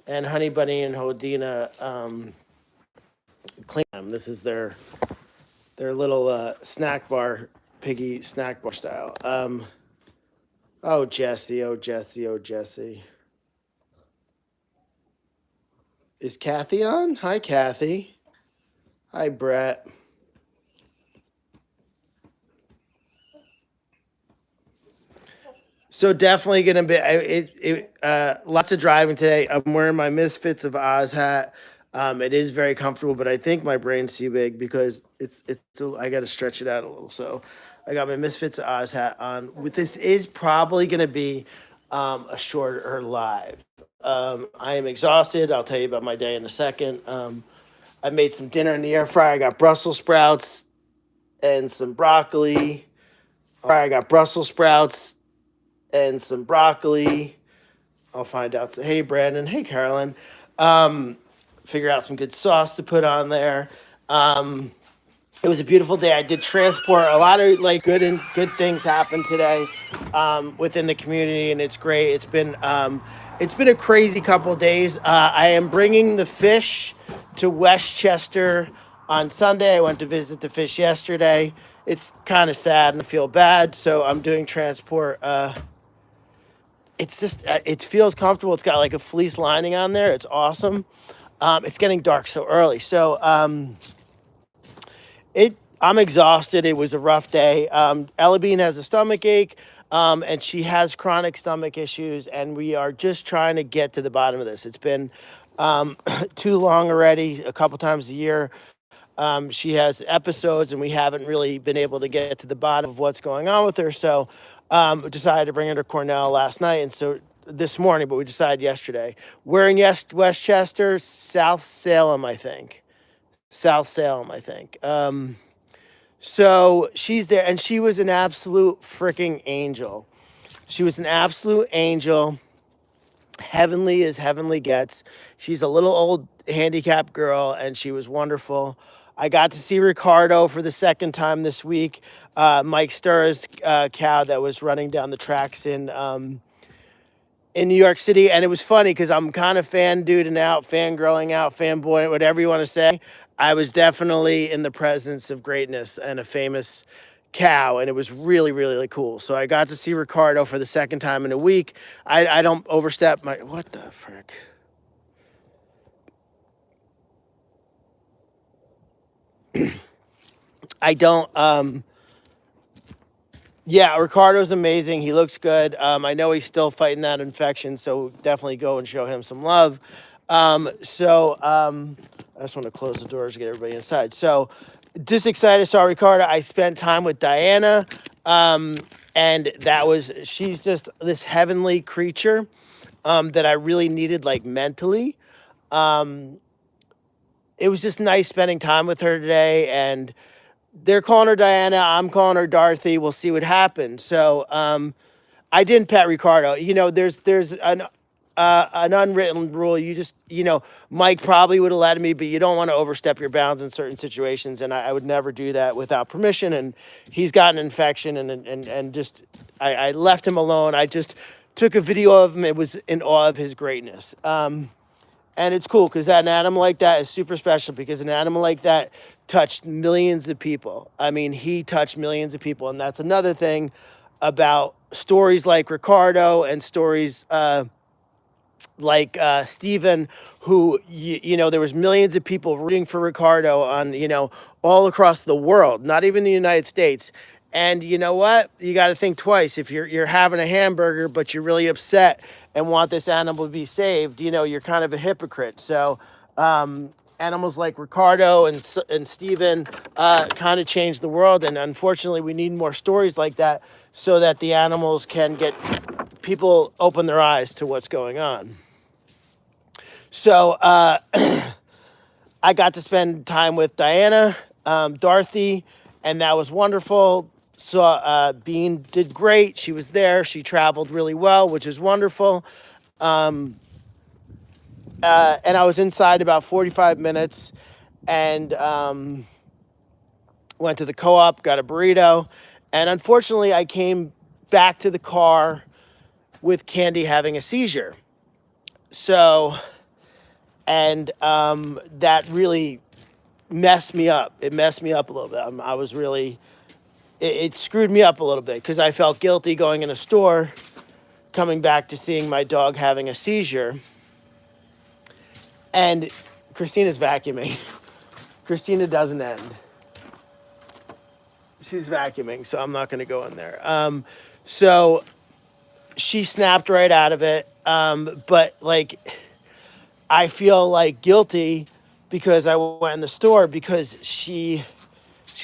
and Honey Bunny and Hodina clean them. This is their little snack bar, piggy snack bar style. Oh Jesse, oh Jesse, oh Jesse. Is Kathy on? Hi Kathy. Hi Brett. So definitely gonna be lots of driving today. I'm wearing my Misfits of Oz hat. It is very comfortable, but I think my brain's too big because I got to stretch it out a little. So I got my Misfits of Oz hat on. This is probably gonna be a shorter live. I am exhausted. I'll tell you about my day in a second. I made some dinner in the air fryer. I got Brussels sprouts and some broccoli. I got Brussels sprouts and some broccoli. I'll find out. So, hey, Brandon. Hey, Carolyn. Figure out some good sauce to put on there. It was a beautiful day. I did transport. A lot of like good things happened today within the community, and it's great. It's been a crazy couple of days. I am bringing the fish to Westchester on Sunday. I went to visit the fish yesterday. It's kind of sad and I feel bad, so I'm doing transport. It's just it feels comfortable. It's got like a fleece lining on there. It's awesome. It's getting dark so early, so I'm exhausted. It was a rough day. Ella Bean has a stomach ache, and she has chronic stomach issues, and we are just trying to get to the bottom of this. It's been too long already. A couple times a year, she has episodes, and we haven't really been able to get to the bottom of what's going on with her. So we decided to bring her to Cornell last night, and so this morning, but we decided yesterday. We're in Westchester, South Salem, I think. South Salem, I think. So she's there, and she was an absolute freaking angel. She was an absolute angel, heavenly as heavenly gets. She's a little old handicapped girl, and she was wonderful. I got to see Ricardo for the second time this week. Mike Sturr's cow that was running down the tracks in New York City, and it was funny because I'm kind of fan-duding out, fangirling out, fanboy, whatever you want to say. I was definitely in the presence of greatness and a famous cow, and it was really, really, really cool. So I got to see Ricardo for the second time in a week. I don't overstep my... What the frick? I don't... Yeah, Ricardo's amazing. He looks good. I know he's still fighting that infection, so definitely go and show him some love. I just want to close the doors to get everybody inside. So just excited. Saw Ricardo. I spent time with Diana, and she's just this heavenly creature that I really needed, like mentally. It was just nice spending time with her today, and they're calling her Diana. I'm calling her Dorothy. We'll see what happens. So I didn't pet Ricardo. You know, there's an unwritten rule. You just, Mike probably would have let me, but you don't want to overstep your bounds in certain situations. And I would never do that without permission. And he's got an infection, and just I left him alone. I just took a video of him. It was in awe of his greatness. And it's cool because an animal like that is super special because an animal like that touched millions of people. I mean, he touched millions of people. And that's another thing about stories like Ricardo and stories like Stephen, who, there was millions of people rooting for Ricardo on, all across the world, not even the United States. And you know what? You got to think twice. If you're having a hamburger, but you're really upset and want this animal to be saved, you're kind of a hypocrite. So animals like Ricardo and Steven kind of changed the world. And unfortunately, we need more stories like that so that the animals can get people open their eyes to what's going on. So I got to spend time with Diana, Dorothy, and that was wonderful. So Bean did great. She was there. She traveled really well, which is wonderful. And I was inside about 45 minutes and went to the co-op, got a burrito. And unfortunately, I came back to the car with Candy having a seizure. So and that really messed me up. It messed me up a little bit. I was really, it screwed me up a little bit because I felt guilty going in a store, coming back to seeing my dog having a seizure. And Christina's vacuuming. Christina doesn't end. She's vacuuming, so I'm not going to go in there. So she snapped right out of it. But like, I feel like guilty because I went in the store because she's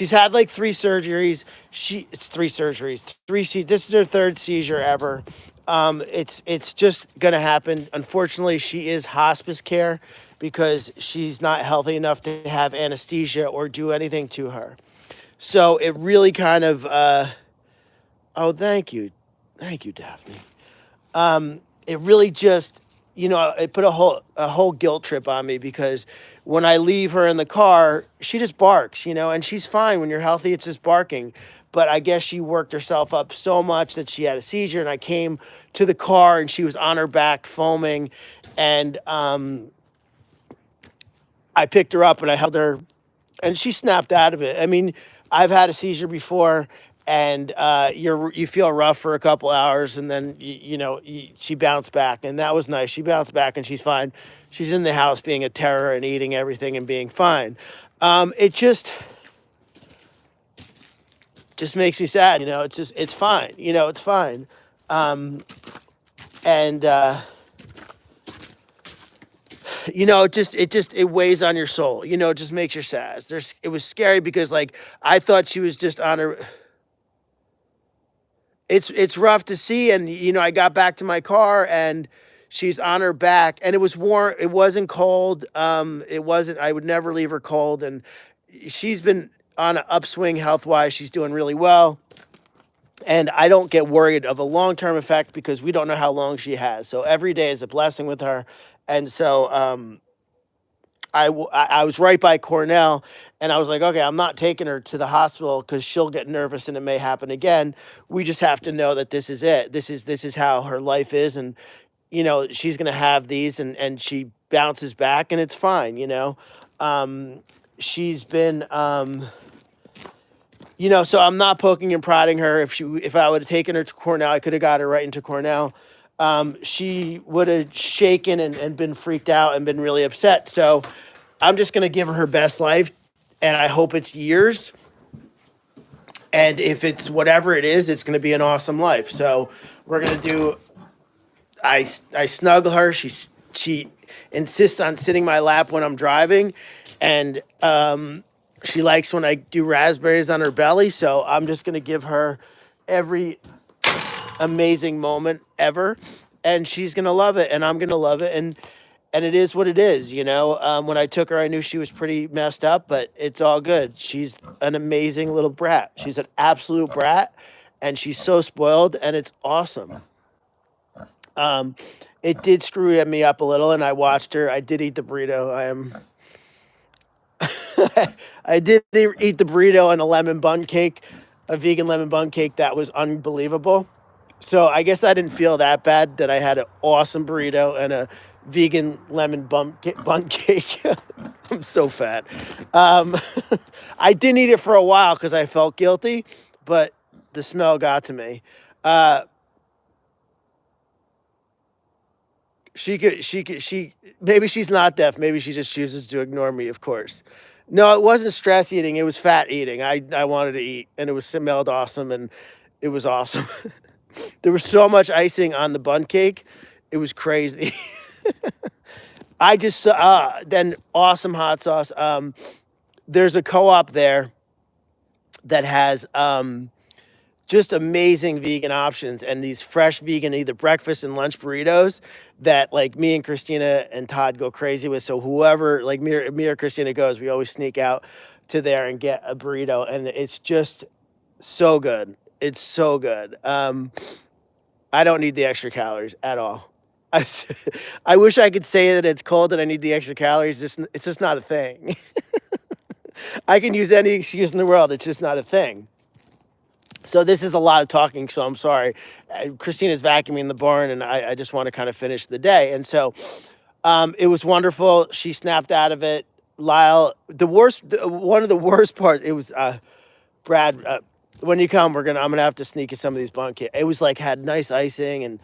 had like three surgeries. It's three surgeries. This is her third seizure ever. It's just gonna happen. Unfortunately, she is hospice care because she's not healthy enough to have anesthesia or do anything to her. So it really kind of oh, thank you, Daphne. It really just, it put a whole guilt trip on me because when I leave her in the car, she just barks, and she's fine when you're healthy. It's just barking. But I guess she worked herself up so much that she had a seizure, and I came to the car and she was on her back foaming, and I picked her up and I held her, and she snapped out of it. I mean, I've had a seizure before, and you feel rough for a couple hours, and then she bounced back, and that was nice. She bounced back, and she's fine. She's in the house being a terror and eating everything and being fine. It just makes me sad. It's fine. It's fine. And it weighs on your soul. It just makes you sad. It was scary because like I thought she was just on her. It's rough to see, and I got back to my car and she's on her back, and it was warm. It wasn't cold. It wasn't. I would never leave her cold, and she's been on an upswing health wise. She's doing really well. And I don't get worried of a long-term effect because we don't know how long she has. So every day is a blessing with her. And so I was right by Cornell, and I was like, okay, I'm not taking her to the hospital because she'll get nervous and it may happen again. We just have to know that this is it. This is how her life is, and she's gonna have these, and she bounces back, and it's fine. She's been. So I'm not poking and prodding her. If I would have taken her to Cornell, I could have got her right into Cornell. She would have shaken and been freaked out and been really upset. So I'm just going to give her her best life, and I hope it's years. And if it's whatever it is, it's going to be an awesome life. So we're going to do, I snuggle her. She insists on sitting my lap when I'm driving, and she likes when I do raspberries on her belly. So I'm just going to give her every amazing moment ever, and she's gonna love it, and I'm gonna love it, and it is what it is. When I took her, I knew she was pretty messed up, but it's all good. She's an amazing little brat. She's an absolute brat, and she's so spoiled, and it's awesome. It did screw me up a little, and I watched her. I did eat the burrito. I did eat the burrito and a lemon bun cake, a vegan lemon bun cake that was unbelievable. So I guess I didn't feel that bad that I had an awesome burrito and a vegan lemon bun cake. I'm so fat. I didn't eat it for a while because I felt guilty, but the smell got to me. Maybe she's not deaf. Maybe she just chooses to ignore me, of course. No, it wasn't stress eating. It was fat eating. I wanted to eat, and it smelled awesome, and it was awesome. There was so much icing on the bun cake. It was crazy. I just, then awesome hot sauce. There's a co-op there that has just amazing vegan options and these fresh vegan either breakfast and lunch burritos that like me and Christina and Todd go crazy with. So whoever, like me or Christina goes, we always sneak out to there and get a burrito, and it's just so good. It's so good. I don't need the extra calories at all. I wish I could say that it's cold and I need the extra calories. It's just not a thing. I can use any excuse in the world. It's just not a thing. So this is a lot of talking, so I'm sorry. Christina's vacuuming the barn, and I just want to kind of finish the day. And so It was wonderful. She snapped out of it. Lyle, one of the worst parts, it was Brad. When you come, I'm gonna have to sneak you some of these bun cakes. It was like had nice icing and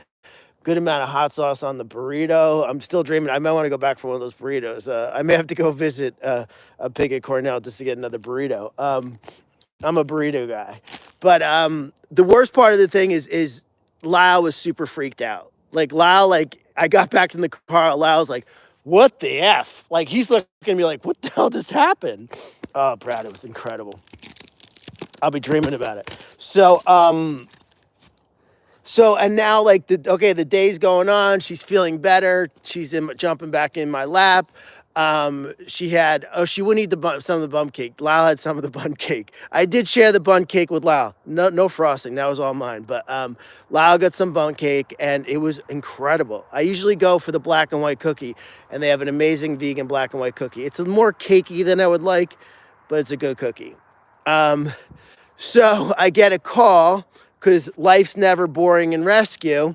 good amount of hot sauce on the burrito. I'm still dreaming. I might want to go back for one of those burritos. I may have to go visit a pig at Cornell just to get another burrito. I'm a burrito guy, but the worst part of the thing is Lyle was super freaked out. Like Lyle, like I got back in the car. Lyle's like, "What the f?" Like he's looking at me like, "What the hell just happened?" Oh, Brad, it was incredible. I'll be dreaming about it. So and now like the day's going on. She's feeling better. Jumping back in my lap. She wouldn't eat some of the bun cake. Lyle had some of the bun cake. I did share the bun cake with Lyle. No frosting. That was all mine. But Lyle got some bun cake and it was incredible. I usually go for the black and white cookie, and they have an amazing vegan black and white cookie. It's more cakey than I would like, but it's a good cookie. So I get a call because life's never boring in rescue.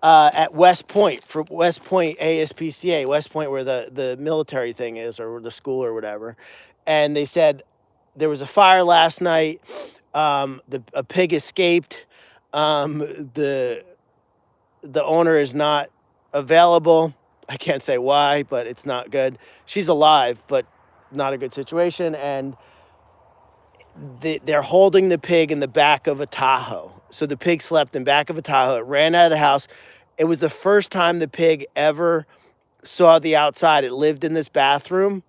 At West Point for West Point ASPCA, West Point where the military thing is or the school or whatever, and they said there was a fire last night. A pig escaped. The owner is not available. I can't say why, but it's not good. She's alive, but not a good situation, and they're holding the pig in the back of a Tahoe. So the pig slept in back of a Tahoe. It ran out of the house. It was the first time the pig ever saw the outside. It lived in this bathroom.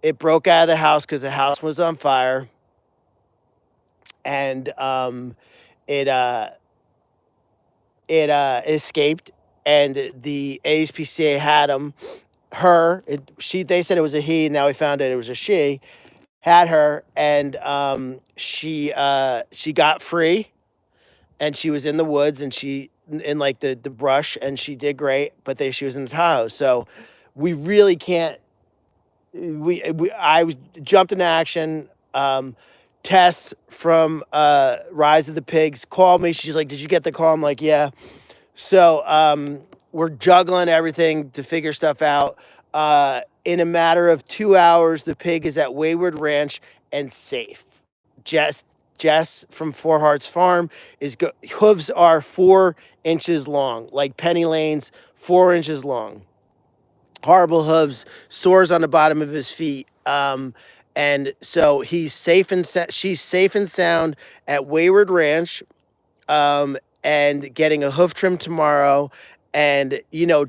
It broke out of the house because the house was on fire, and it escaped. And the ASPCA had him. They said it was a he. Now we found out it was a she. Had her, and she got free, and she was in the woods, and she in like the brush, and she did great. But she was in the Tahoe, so we really can't. I jumped into action. Tess from Rise of the Pigs called me. She's like, "Did you get the call?" I'm like, "Yeah." So we're juggling everything to figure stuff out. In a matter of 2 hours, the pig is at Wayward Ranch and safe. Jess from Four Hearts Farm hooves are 4 inches long, like Penny Lane's, 4 inches long. Horrible hooves, sores on the bottom of his feet. And so she's safe and sound at Wayward Ranch, and getting a hoof trim tomorrow. And,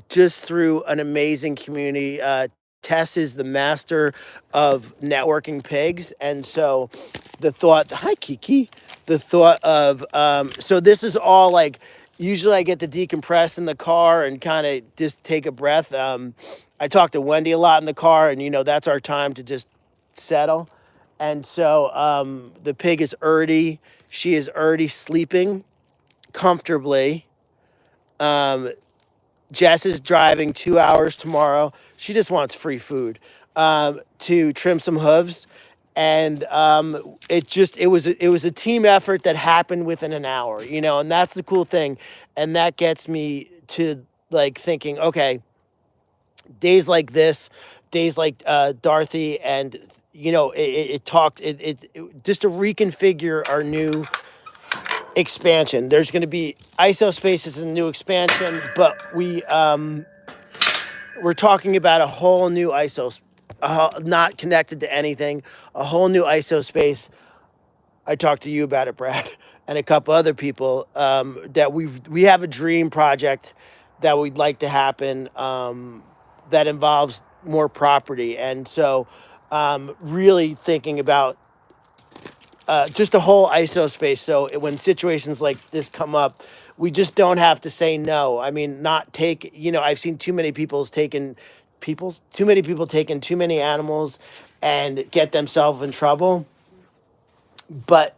just through an amazing community, Tess is the master of networking pigs. And so hi Kiki, the thought of, so this is all like, usually I get to decompress in the car and kind of just take a breath. I talk to Wendy a lot in the car, and, that's our time to just settle. And so the pig is Erdy. She is Erdy sleeping comfortably. Jess is driving 2 hours tomorrow. She just wants free food to trim some hooves, and it was a team effort that happened within an hour, and that's the cool thing, and that gets me to like thinking, okay, days like this, days like Dorothy, and it just to reconfigure our new expansion. There's going to be ISO spaces in the new expansion, but we're talking about a whole new ISO, not connected to anything, a whole new ISO space. I talked to you about it, Brad, and a couple other people, that we have a dream project that we'd like to happen, that involves more property. And so really thinking about just a whole ISO space. So when situations like this come up, we just don't have to say no. I mean, I've seen too many people taking too many animals and get themselves in trouble. But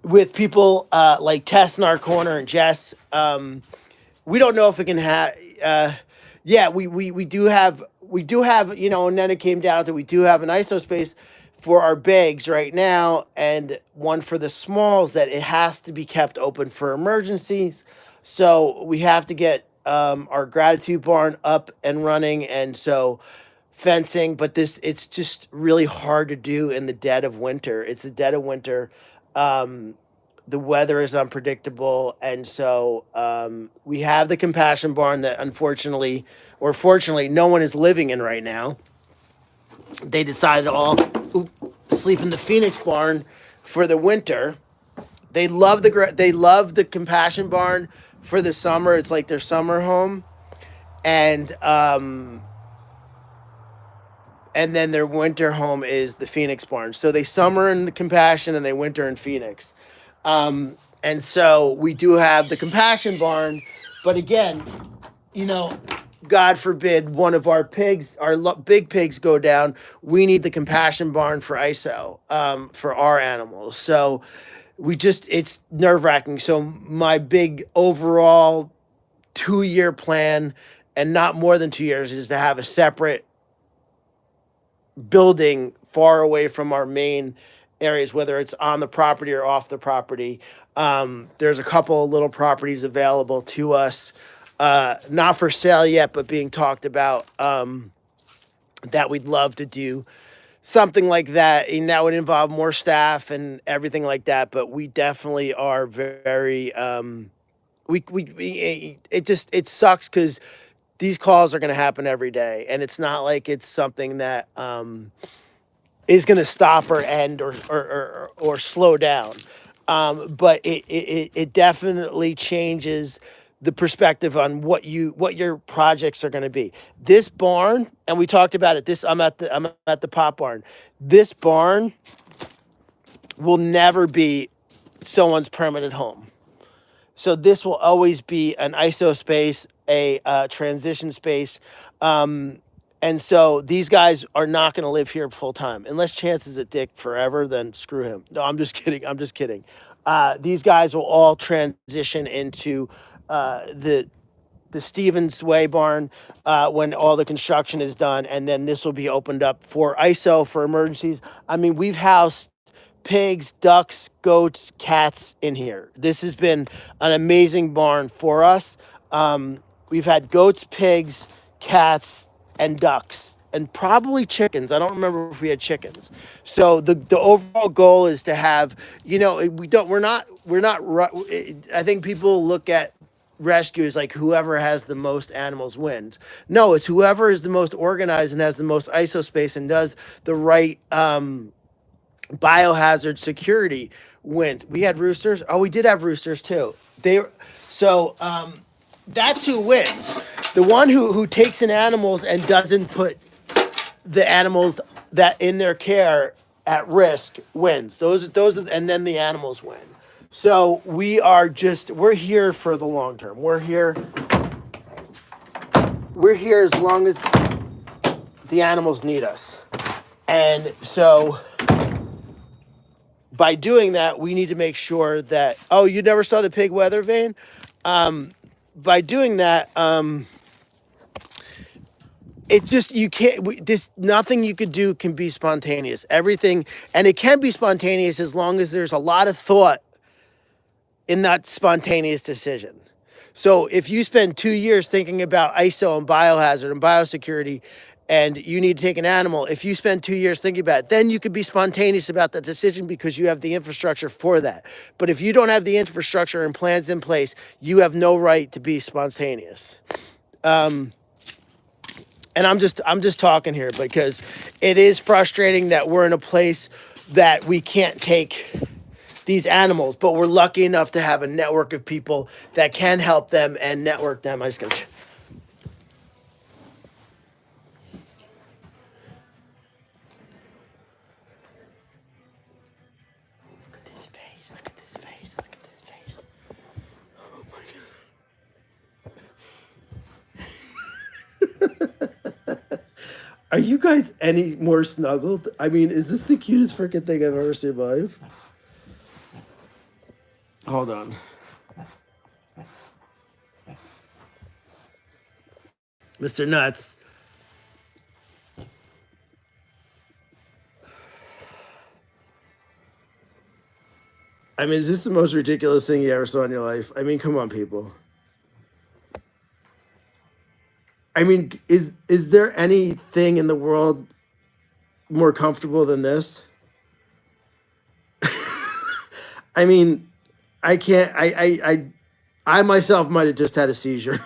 with people like Tess in our corner and Jess, we don't know if it can have, yeah, we do have, and then it came down to, we do have an ISO space for our bags right now, and one for the smalls that it has to be kept open for emergencies. So we have to get our gratitude barn up and running, and so fencing. But this it's just really hard to do in the dead of winter. It's the dead of winter. Um, the weather is unpredictable, and so we have the compassion barn that unfortunately or fortunately no one is living in right now. They decided to all sleep in the Phoenix barn for the winter. They love the compassion barn for the summer. It's like their summer home, and and then their winter home is the Phoenix barn. So they summer in the compassion and they winter in Phoenix. And so we do have the compassion barn, but again, you know, God forbid one of our pigs, big pigs, go down. We need the compassion barn for ISO, for our animals. So it's nerve wracking. So my big overall 2 year plan, and not more than 2 years, is to have a separate building far away from our main areas, whether it's on the property or off the property. There's a couple of little properties available to us, not for sale yet, but being talked about, that we'd love to do something like that. And that would involve more staff and everything like that. But we definitely are very, it sucks because these calls are going to happen every day. And it's not like it's something that, is going to stop or end or slow down. But it definitely changes the perspective on what your projects are going to be. This barn, and we talked about it. I'm at the pop barn. This barn will never be someone's permanent home. So this will always be an ISO space, a transition space. And so these guys are not going to live here full time unless Chance is a dick forever. Then screw him. No, I'm just kidding. I'm just kidding. These guys will all transition into the Stevens Way barn when all the construction is done, and then this will be opened up for ISO for emergencies. I mean, we've housed pigs, ducks, goats, cats in here. This has been an amazing barn for us. We've had goats, pigs, cats, and ducks, and probably chickens. I don't remember if we had chickens. So the overall goal is to have, I think people look at rescue is like whoever has the most animals wins. No, it's whoever is the most organized and has the most ISO space and does the right biohazard security wins. We had roosters. Oh, we did have roosters too. So that's who wins. The one who takes in animals and doesn't put the animals that in their care at risk wins. And then the animals win. So we're here for the long term. We're here as long as the animals need us. And so by doing that, we need to make sure that, oh, you never saw the pig weather vane? By doing that, it's just, you can't, nothing you could do can be spontaneous. Everything, and it can be spontaneous as long as there's a lot of thought in that spontaneous decision. So if you spend 2 years thinking about ISO and biohazard and biosecurity, and you need to take an animal, if you spend 2 years thinking about it, then you could be spontaneous about that decision because you have the infrastructure for that. But if you don't have the infrastructure and plans in place, you have no right to be spontaneous. And I'm just talking here because it is frustrating that we're in a place that we can't take these animals, but we're lucky enough to have a network of people that can help them and network them. I just gotta. Look at this face. Look at this face. Look at this face. Oh my God. Are you guys any more snuggled? I mean, is this the cutest freaking thing I've ever seen in my life? Hold on. Mr. Nuts. I mean, is this the most ridiculous thing you ever saw in your life? I mean, come on, people. I mean, is there anything in the world more comfortable than this? I mean, I can't. I myself might have just had a seizure.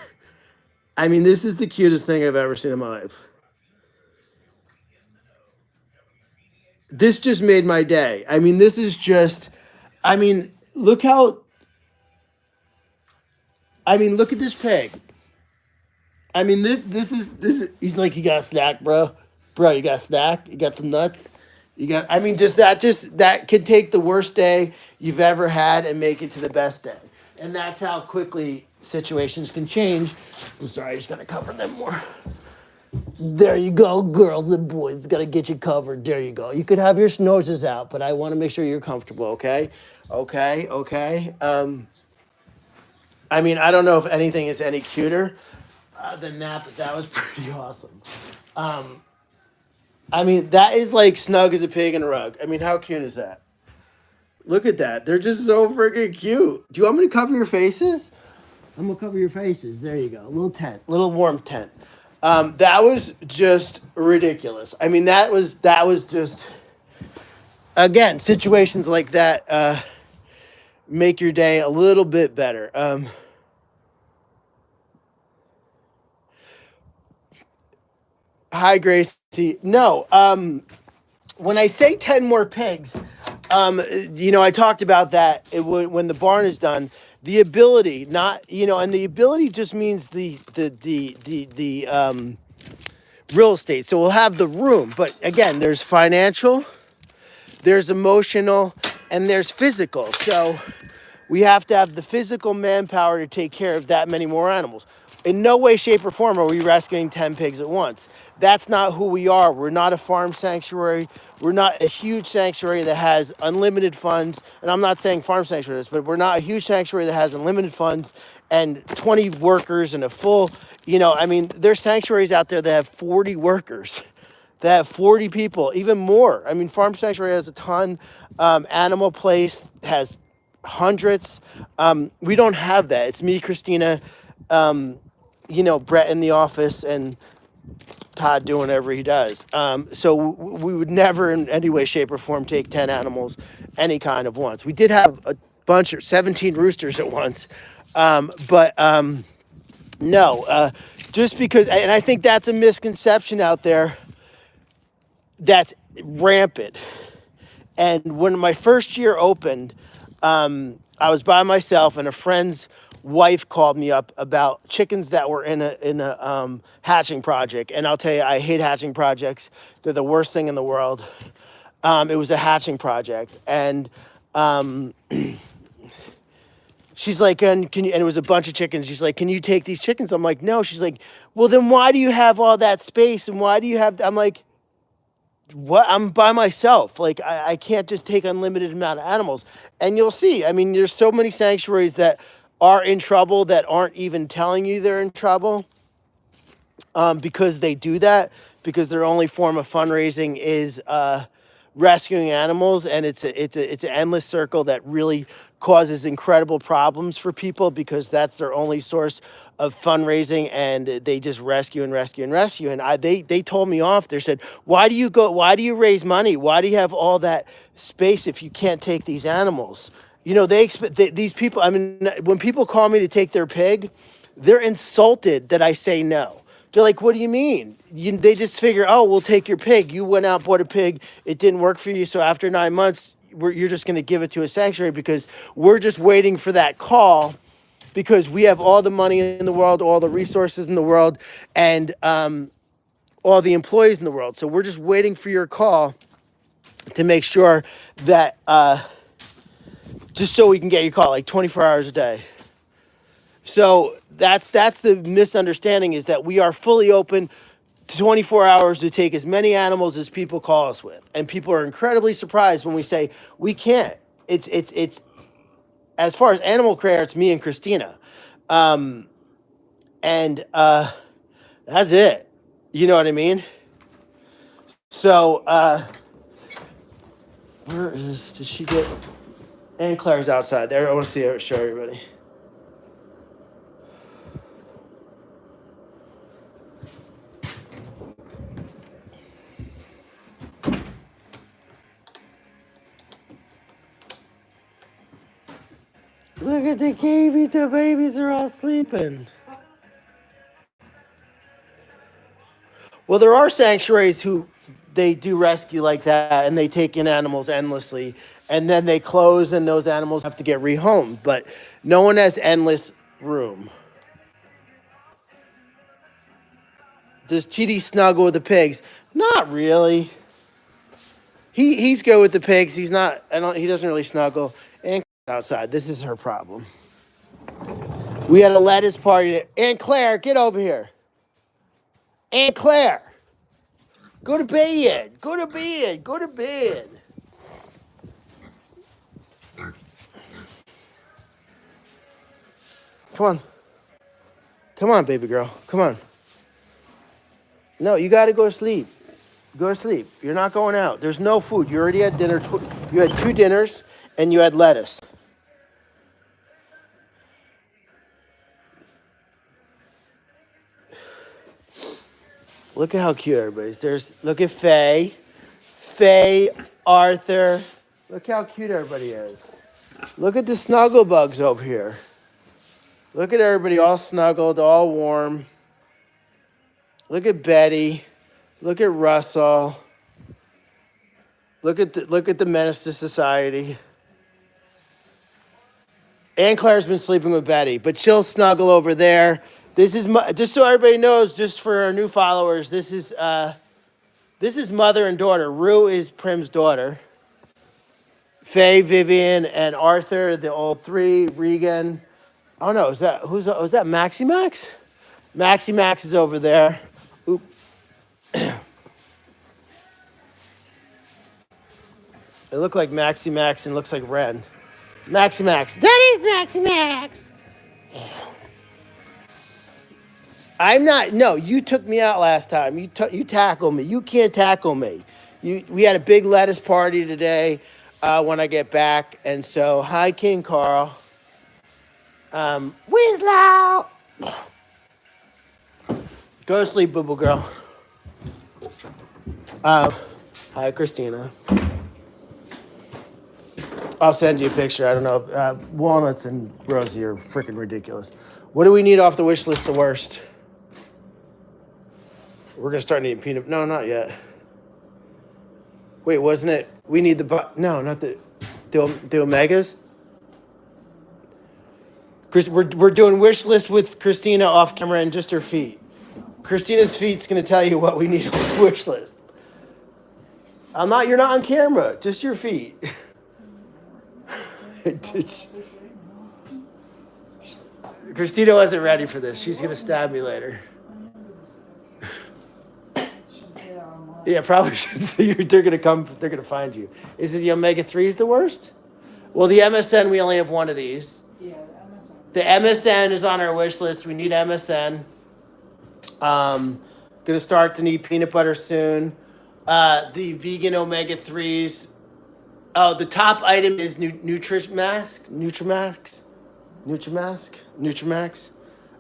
I mean, this is the cutest thing I've ever seen in my life. This just made my day. I mean, this is just. I mean, look how. I mean, look at this pig. I mean, this is. He's like, you got a snack, bro. Bro, you got a snack. You got some nuts. You got. I mean, just that could take the worst day you've ever had and make it to the best day. And that's how quickly situations can change. I'm sorry, I just gotta cover them more. There you go, girls and boys. Gotta get you covered. There you go. You could have your noses out, but I want to make sure you're comfortable. Okay, okay. I mean, I don't know if anything is any cuter than that, but that was pretty awesome. Um, I mean, that is like snug as a pig in a rug. I mean, how cute is that? Look at that. They're just so freaking cute. Do you want me to cover your faces? I'm gonna cover your faces. There you go. A little tent, little warm tent. That was just ridiculous. I mean, that was just again situations like that make your day a little bit better. Hi, Gracie. No, when I say 10 more pigs, I talked about that when the barn is done. The ability, not and the ability just means the real estate. So we'll have the room, but again, there's financial, there's emotional, and there's physical. So we have to have the physical manpower to take care of that many more animals. In no way, shape, or form are we rescuing 10 pigs at once. That's not who we are. We're not a farm sanctuary. We're not a huge sanctuary that has unlimited funds. And I'm not saying farm sanctuary is, but we're not a huge sanctuary that has unlimited funds and 20 workers and a full, I mean, there's sanctuaries out there that have 40 workers, that have 40 people, even more. I mean, Farm Sanctuary has a ton. Animal Place has hundreds. We don't have that. It's me, Christina, Brett in the office, and Todd doing whatever he does. So we would never in any way, shape, or form take 10 animals any kind of once. We did have a bunch of 17 roosters at once. But no, just because, and I think that's a misconception out there that's rampant. And when my first year opened, I was by myself, and a friend's wife called me up about chickens that were in a hatching project. And I'll tell you, I hate hatching projects. They're the worst thing in the world. It was a hatching project, and she's like, and can you? And it was a bunch of chickens. She's like, can you take these chickens? I'm like, no. She's like, well, then why do you have all that space? And why do you have? I'm like, what? I'm by myself. Like, I can't just take unlimited amount of animals. And you'll see. I mean, there's so many sanctuaries that are in trouble that aren't even telling you they're in trouble, because they do that, because their only form of fundraising is rescuing animals, and it's an endless circle that really causes incredible problems for people, because that's their only source of fundraising, and they just rescue and rescue and rescue. And they told me off. They said, why do you raise money? Why do you have all that space if you can't take these animals? They expect these people. I mean, when people call me to take their pig, they're insulted that I say no. They're like, what do you mean? They just figure, oh, we'll take your pig. You went out, bought a pig. It didn't work for you. So after 9 months, you're just going to give it to a sanctuary, because we're just waiting for that call, because we have all the money in the world, all the resources in the world, and all the employees in the world. So we're just waiting for your call to make sure that, just so we can get your call, like 24 hours a day. So that's the misunderstanding, is that we are fully open 24 hours to take as many animals as people call us with. And people are incredibly surprised when we say we can't. It's as far as animal care, it's me and Christina. And that's it. You know what I mean? So did she get? And Claire's outside there. I want to see her, show everybody. Look at the babies. The babies are all sleeping. Well, there are sanctuaries who they do rescue like that, and they take in animals endlessly, and then they close, and those animals have to get rehomed. But no one has endless room. Does TD snuggle with the pigs? Not really. He's good with the pigs. He's not. He doesn't really snuggle. And outside. This is her problem. We had a lettuce party. Aunt Claire, get over here. Aunt Claire, go to bed. Go to bed. Go to bed. Come on. Come on, baby girl. Come on. No, you got to go to sleep. Go to sleep. You're not going out. There's no food. You already had dinner. You had 2 dinners, and you had lettuce. Look at how cute everybody's. Look at Faye. Faye, Arthur. Look how cute everybody is. Look at the snuggle bugs over here. Look at everybody all snuggled, all warm. Look at Betty. Look at Russell. Look at the menace to society. Aunt Claire's been sleeping with Betty, but she'll snuggle over there. This is just so everybody knows, just for our new followers. This is mother and daughter. Rue is Prim's daughter. Faye, Vivian, and Arthur, the old 3. Regan. Oh no, was that Maxi Max? Maxi Max is over there. Oop. It looked like Maxi Max and looks like Ren. Maxi Max. That is Maxi Max. I'm not. No, you took me out last time. You tackled me. You can't tackle me. We had a big lettuce party today when I get back, and so hi, King Carl. Winslow. Go to sleep, boo-boo girl. Hi, Christina. I'll send you a picture. I don't know. Walnuts and Rosie are freaking ridiculous. What do we need off the wish list the worst? We're going to start needing peanut. No, not yet. Wait, wasn't it? We need no, not the Omegas. We're doing wish list with Christina off camera and just her feet. Christina's feet's going to tell you what we need on the wish list. You're not on camera. Just your feet. Christina wasn't ready for this. She's going to stab me later. Yeah, probably should. They're going to come. They're going to find you. Is it the omega-3s the worst? Well, the MSN, we only have one of these. Yeah, the MSN is on our wish list. We need MSN. Going to start to need peanut butter soon. The vegan omega-3s. Oh, the top item is Nutrimax.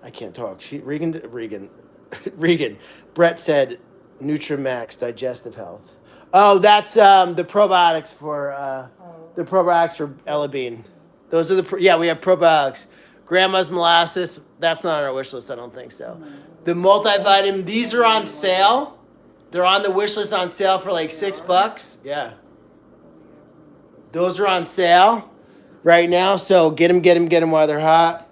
I can't talk. Regan. Brett said Nutrimax digestive health. Oh, that's the probiotics for Ella Bean. Those are we have probiotics. Grandma's molasses. That's not on our wish list. I don't think so. The multivitamin. These are on sale. They're on the wish list on sale for like $6. Yeah. Those are on sale right now, so get them while they're hot.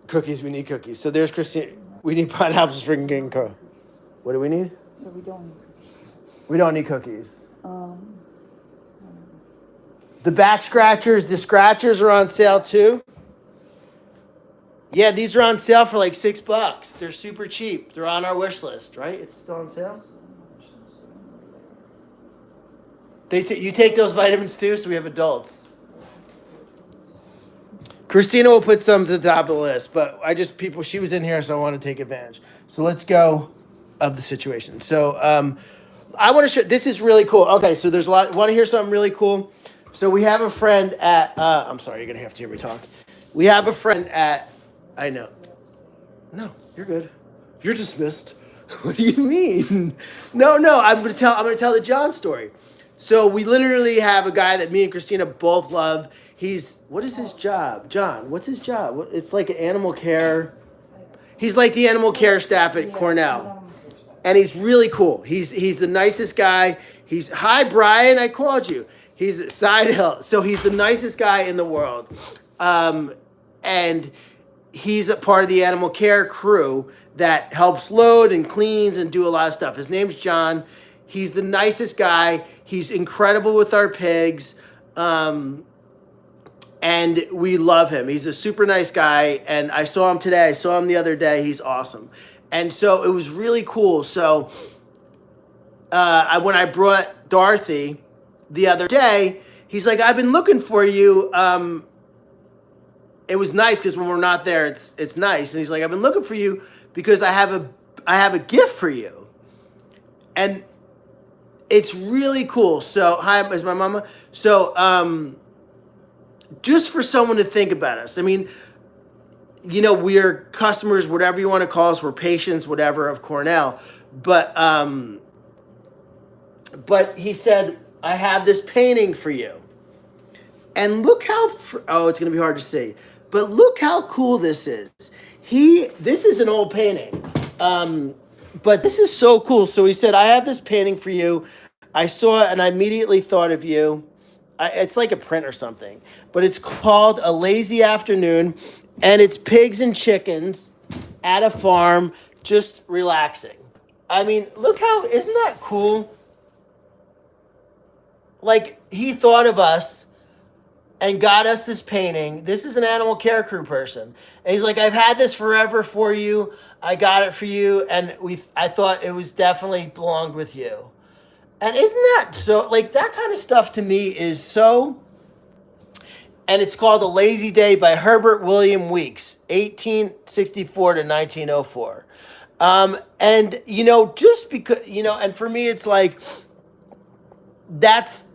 Cookies, we need cookies. So there's Christine. We need pineapples for King Carl. What do we need? So we don't need cookies. We don't need cookies. The back scratchers, the scratchers are on sale too. Yeah, these are on sale for like $6. They're super cheap. They're on our wish list, right? It's still on sale. You take those vitamins too, so we have adults. Christina will put some to the top of the list, but she was in here, so I want to take advantage. So let's go of the situation. So I want to show, this is really cool. Okay, so there's a lot, want to hear something really cool? So we have a friend at, I'm sorry, you're going to have to hear me talk. We have a friend at, I know. No, you're good. You're dismissed. What do you mean? No, I'm going to tell the John story. So we literally have a guy that me and Christina both love. He's, what is his job? John, what's his job? It's like an animal care. He's like the animal care staff at Cornell. And he's really cool. He's the nicest guy. He's, hi Brian, I called you. He's at Side Hill. So he's the nicest guy in the world. And he's a part of the animal care crew that helps load and cleans and do a lot of stuff. His name's John. He's the nicest guy. He's incredible with our pigs. And we love him. He's a super nice guy. And I saw him today. I saw him the other day. He's awesome. And so it was really cool. So when I brought Dorothy the other day, he's like, I've been looking for you. It was nice because when we're not there, it's nice. And he's like, I've been looking for you because I have a gift for you. And it's really cool. So, hi, is my mama? So, just for someone to think about us. I mean, you know, we're customers, whatever you want to call us. We're patients, whatever, of Cornell. But he said, I have this painting for you. And look how, oh, it's going to be hard to see. But look how cool this is. This is an old painting. But this is so cool. So he said, I have this painting for you. I saw it and I immediately thought of you. It's like a print or something. But it's called A Lazy Afternoon. And it's pigs and chickens at a farm just relaxing. I mean, look how, isn't that cool? Like, he thought of us and got us this painting. This is an animal care crew person. And he's like, I've had this forever for you. I got it for you. And I thought it was definitely belonged with you. And isn't that so, like, that kind of stuff to me is so, and it's called A Lazy Day by Herbert William Weeks, 1864 to 1904. And, you know, just because, you know, and for me, it's like, that's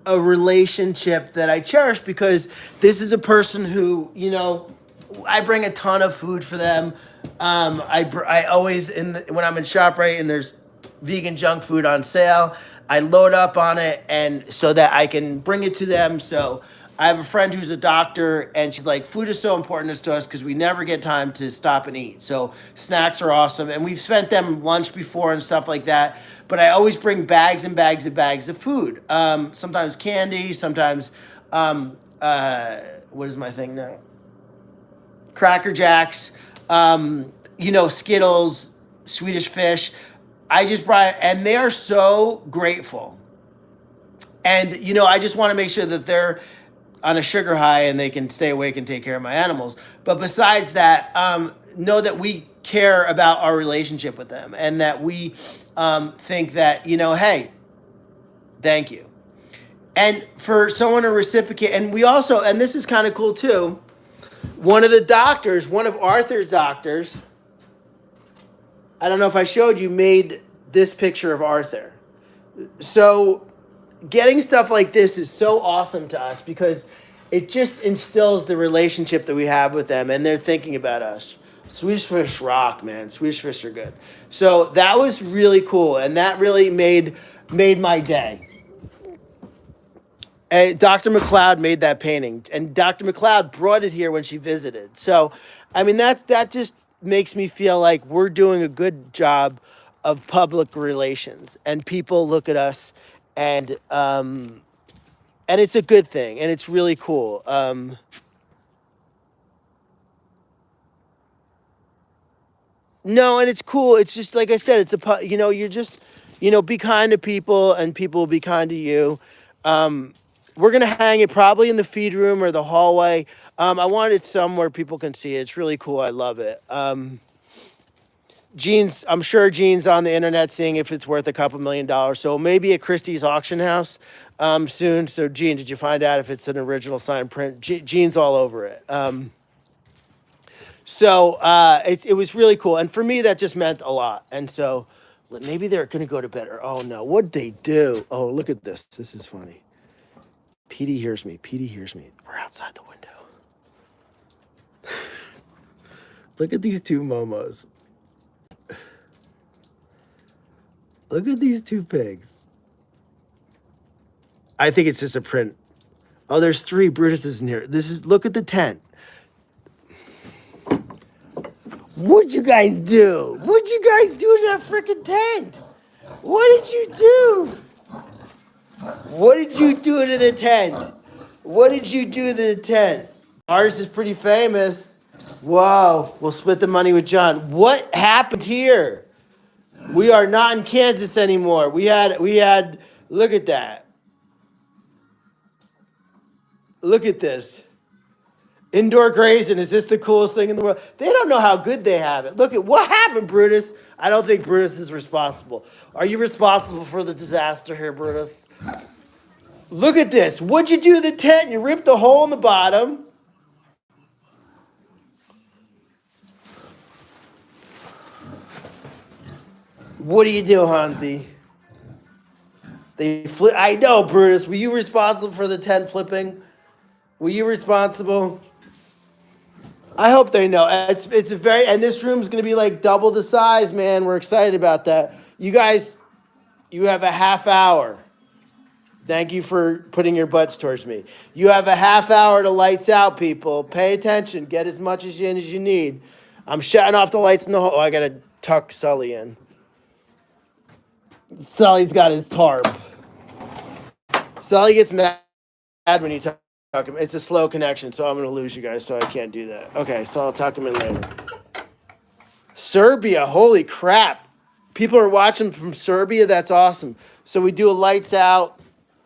a relationship that I cherish because this is a person who, you know, I bring a ton of food for them. I always, when I'm in ShopRite and there's vegan junk food on sale, I load up on it and so that I can bring it to them. So I have a friend who's a doctor and she's like, food is so important to us because we never get time to stop and eat. So snacks are awesome. And we've spent them lunch before and stuff like that. But I always bring bags and bags and bags of food. Sometimes candy, sometimes, what is my thing now? Cracker Jacks, you know, Skittles, Swedish Fish. I just brought, and they are so grateful. And, you know, I just want to make sure that they're on a sugar high and they can stay awake and take care of my animals. But besides that, know that we care about our relationship with them and that we think that, you know, hey, thank you. And for someone to reciprocate, and we also, and this is kind of cool too, one of the doctors, one of Arthur's doctors, I don't know if I showed you, made this picture of Arthur. So getting stuff like this is so awesome to us because it just instills the relationship that we have with them and they're thinking about us. Swedish fish rock, man. Swedish fish are good. So that was really cool and that really made my day. And Dr. McLeod made that painting and Dr. McLeod brought it here when she visited. So, I mean, that just makes me feel like we're doing a good job of public relations and people look at us and it's a good thing and it's really cool. No, and it's cool. It's just, like I said, you know, you're just, you know, be kind to people and people will be kind to you. We're going to hang it probably in the feed room or the hallway. I want it somewhere people can see it. It's really cool. I love it. I'm sure Gene's on the internet seeing if it's worth a couple $1,000,000. So maybe at Christie's auction house soon. So Gene, did you find out if it's an original signed print? Gene's all over it. It was really cool. And for me, that just meant a lot. And so maybe they're going to go to bed. Or, oh no, what'd they do? Oh, look at this. This is funny. Petey hears me. We're outside the window. Look at these two momos. Look at these two pigs. I think it's just a print. Oh, there's 3 Brutuses in here. Look at the tent. What'd you guys do? What'd you guys do to that freaking tent? What did you do? What did you do to the tent? What did you do to the tent? Ours is pretty famous. Whoa, we'll split the money with John. What happened here? We are not in Kansas anymore. We had, look at that. Look at this. Indoor grazing, is this the coolest thing in the world? They don't know how good they have it. Look at what happened, Brutus. I don't think Brutus is responsible. Are you responsible for the disaster here, Brutus? Look at this. What'd you do to the tent? You ripped a hole in the bottom. What do you do, Hansi? They flip. I know, Brutus. Were you responsible for the tent flipping? Were you responsible? I hope they know. It's a very, and this room's going to be like double the size, man. We're excited about that. You guys, you have a half hour. Thank you for putting your butts towards me. You have a half hour to lights out, people. Pay attention. Get as much as you need. I'm shutting off the lights in the hall. Oh, I got to tuck Sully in. Sully's got his tarp. Sully gets mad when you tuck him. It's a slow connection, so I'm going to lose you guys, so I can't do that. Okay, so I'll tuck him in later. Serbia, holy crap. People are watching from Serbia. That's awesome. So we do a lights out,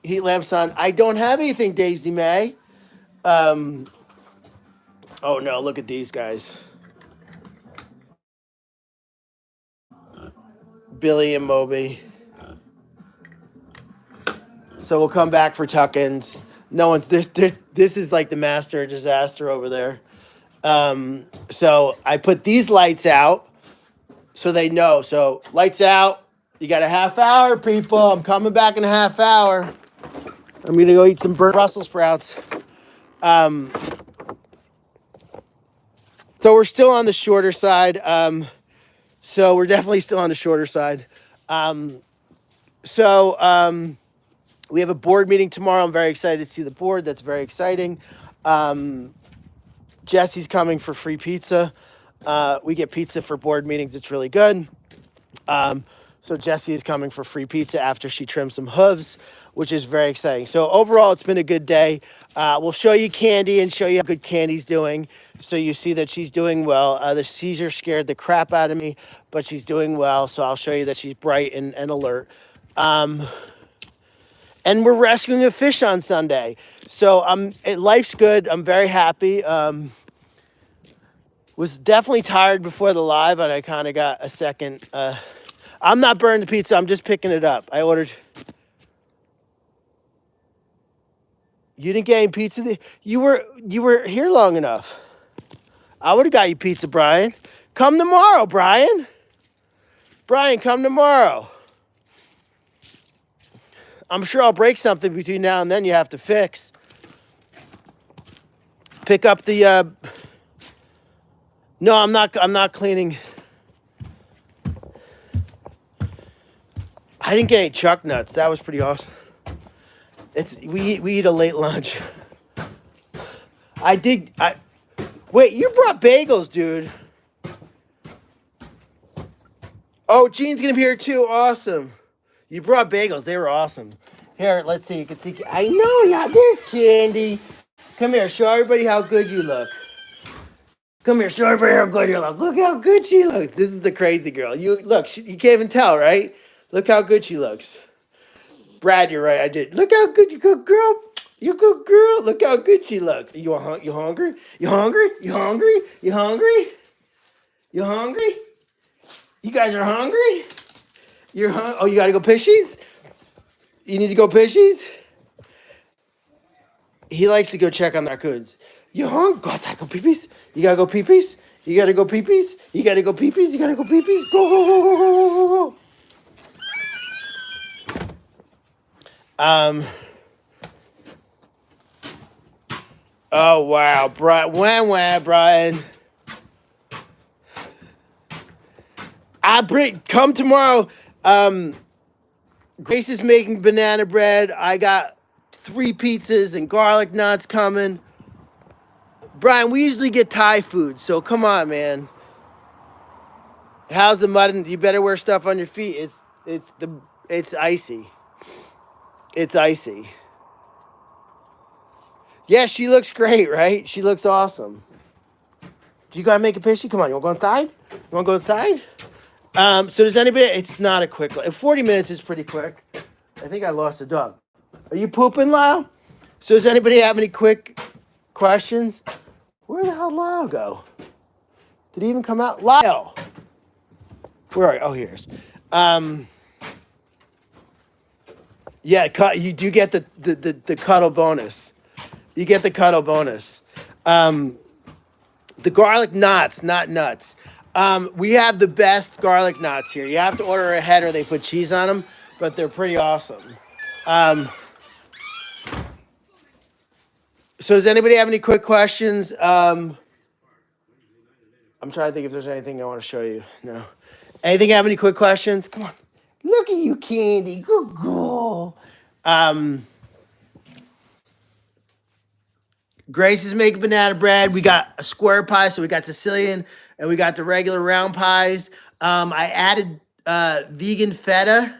heat lamps on. I don't have anything, Daisy May. Oh, no, look at these guys. Billy and Moby. So we'll come back for tuck-ins. No one. This is like the master of disaster over there. So I put these lights out so they know. So lights out. You got a half hour, people. I'm coming back in a half hour. I'm gonna go eat some burnt Brussels sprouts. So we're still on the shorter side. So we're definitely still on the shorter side. We have a board meeting tomorrow. I'm very excited to see the board. That's very exciting. Jesse's coming for free pizza. We get pizza for board meetings. It's really good. So Jessie is coming for free pizza after she trims some hooves, which is very exciting. So overall, it's been a good day. We'll show you Candy and show you how good Candy's doing. So you see that she's doing well. The seizure scared the crap out of me, but she's doing well. So I'll show you that she's bright and alert. And we're rescuing a fish on Sunday. So life's good. I'm very happy. Was definitely tired before the live, and I kind of got a second. I'm not burning the pizza. I'm just picking it up. I ordered. You didn't get any pizza? You were here long enough. I would have got you pizza, Brian. Come tomorrow, Brian. Brian, come tomorrow. I'm sure I'll break something between now and then you have to fix. Pick up the, no, I'm not cleaning. I didn't get any chuck nuts. That was pretty awesome. We eat a late lunch. Wait, you brought bagels, dude. Oh, Jean's gonna be here too. Awesome. You brought bagels. They were awesome. Here, let's see. You can see. I know, yeah. There's Candy. Come here. Show everybody how good you look. Come here. Show everybody how good you look. Look how good she looks. This is the crazy girl. You look. You can't even tell, right? Look how good she looks. Brad, you're right. I did. Look how good you cook, girl. You good girl. Look how good she looks. You hungry? You hungry? You hungry? You hungry? You hungry? You guys are hungry? Oh, you gotta go pishies? You need to go pishies? He likes to go check on the raccoons. You hungry? Go outside, go peepees. You gotta go peepees. You gotta go peepees. You gotta go peepees. You gotta go peepees. Go, go, go, go, go, go, go, go. Oh wow, Brian. Brian. Come tomorrow. Grace is making banana bread. I got 3 pizzas and garlic knots coming. Brian, we usually get Thai food, so come on, man. How's the mud? You better wear stuff on your feet. It's icy. It's icy. Yeah, she looks great, right? She looks awesome. Do you gotta make a picture? Come on, you wanna go inside? You wanna go inside? So does anybody? It's not a quick. 40 minutes is pretty quick. I think I lost a dog. Are you pooping, Lyle? So does anybody have any quick questions? Where the hell did Lyle go? Did he even come out? Lyle! Where are you? Oh, here's. Yeah, you do get the cuddle bonus. You get the cuddle bonus. The garlic knots, not nuts. We have the best garlic knots here. You have to order ahead or they put cheese on them, but they're pretty awesome. So does anybody have any quick questions? I'm trying to think if there's anything I want to show you. No. Anything have any quick questions? Come on. Look at you, Candy. Good girl. Grace is making banana bread. We got a square pie, so we got Sicilian, and we got the regular round pies. I added vegan feta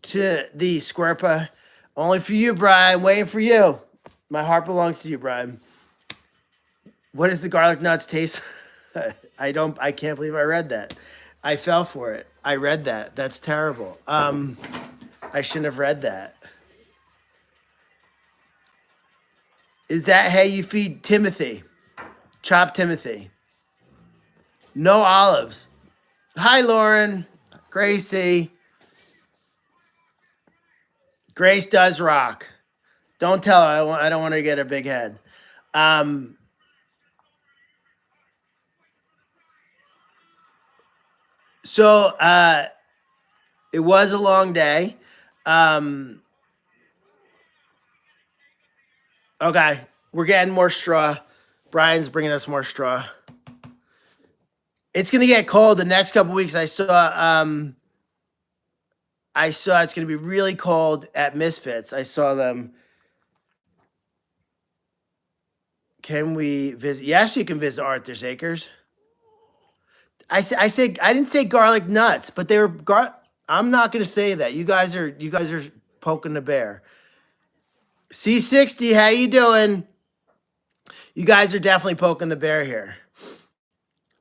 to the square pie. Only for you, Brian. Waiting for you. My heart belongs to you, Brian. What does the garlic nuts taste? I can't believe I read that. I fell for it. I read that. That's terrible. I shouldn't have read that. Is that how you feed Timothy? Chop Timothy. No olives. Hi, Lauren. Gracie. Grace does rock. Don't tell her. I don't want her to get a big head. So it was a long day. Okay, we're getting more straw. Brian's bringing us more straw. It's gonna get cold the next couple weeks. I saw it's gonna be really cold at Misfits. I saw them. Can we visit? Yes, you can visit Arthur's Acres. I didn't say garlic nuts, but they were I'm not gonna say that. You guys are poking the bear. C60, how you doing? You guys are definitely poking the bear here.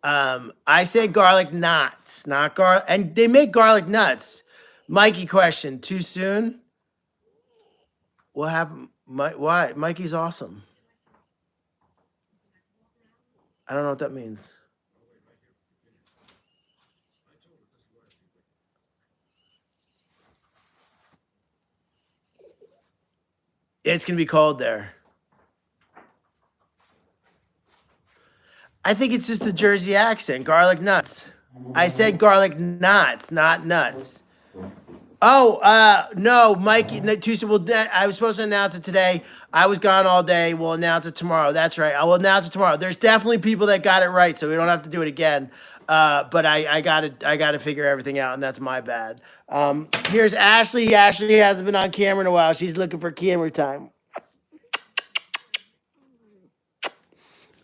I said garlic knots, not garlic, and they make garlic nuts. Mikey question, too soon? What happened? Why? Mikey's awesome. I don't know what that means. It's going to be cold there. I think it's just the Jersey accent. Garlic nuts. I said garlic knots, not nuts. Oh, no, Mikey. I was supposed to announce it today. I was gone all day. We'll announce it tomorrow. That's right. I will announce it tomorrow. There's definitely people that got it right, so we don't have to do it again. But I gotta figure everything out, and that's my bad. Here's Ashley. Ashley hasn't been on camera in a while. She's looking for camera time.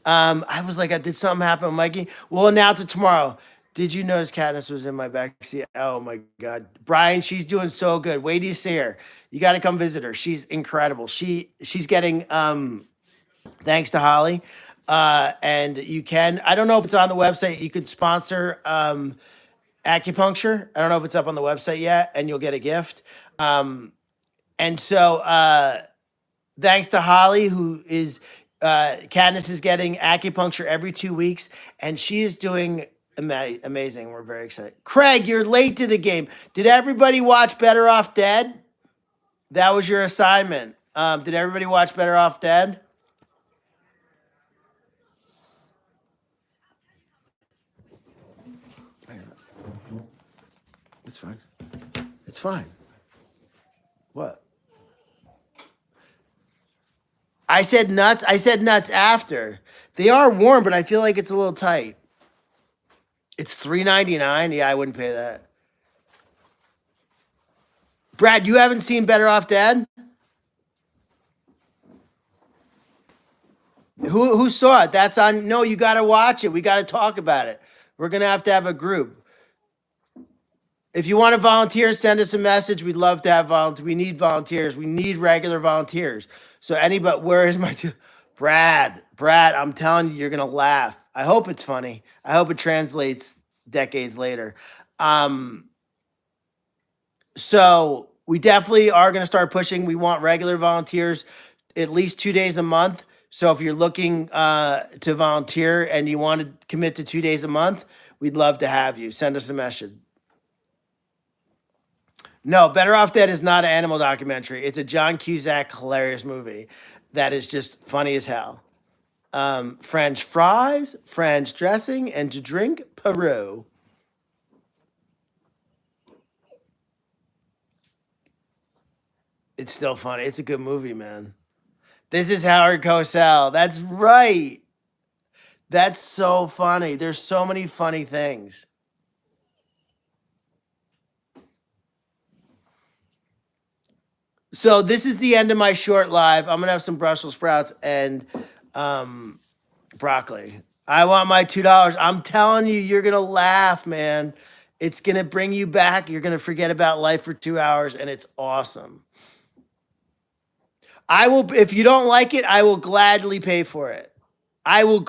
I was like, did something happen, Mikey? We'll announce it tomorrow. Did you notice Katniss was in my backseat? Oh my God, Brian, she's doing so good. Wait till you see her. You got to come visit her. She's incredible. She's getting thanks to Holly. And you can. I don't know if it's on the website. You could sponsor acupuncture. I don't know if it's up on the website yet, and you'll get a gift. And so thanks to Holly, who is Katniss is getting acupuncture every 2 weeks, and she is doing amazing. We're very excited. Craig, you're late to the game. Did everybody watch Better Off Dead? That was your assignment. Did everybody watch Better Off Dead? It's fine. It's fine. What? I said nuts. I said nuts after. They are warm, but I feel like it's a little tight. It's $3.99. Yeah, I wouldn't pay that. Brad, you haven't seen Better Off Dead? Who saw it? That's on. No, you got to watch it. We got to talk about it. We're gonna have a group. If you want to volunteer, send us a message. We'd love to have volunteers. We need volunteers. We need regular volunteers. So anybody, where is my Brad? Brad, I'm telling you, you're gonna laugh. I hope it's funny. I hope it translates decades later. Um, so we definitely are gonna start pushing. We want regular volunteers, at least 2 days a month. So if you're looking to volunteer and you want to commit to 2 days a month, we'd love to have you. Send us a message. No, Better Off Dead is not an animal documentary. It's a John Cusack hilarious movie that is just funny as hell. French fries, French dressing, and to drink Peru. It's still funny. It's a good movie, man. This is Howard Cosell. That's right. That's so funny. There's so many funny things. So this is the end of my short live. I'm gonna have some Brussels sprouts and um, broccoli. I want my $2. I'm telling you, you're gonna laugh, man. It's gonna bring you back. You're gonna forget about life for 2 hours, and it's awesome. I will. If you don't like it, I will gladly pay for it. I will.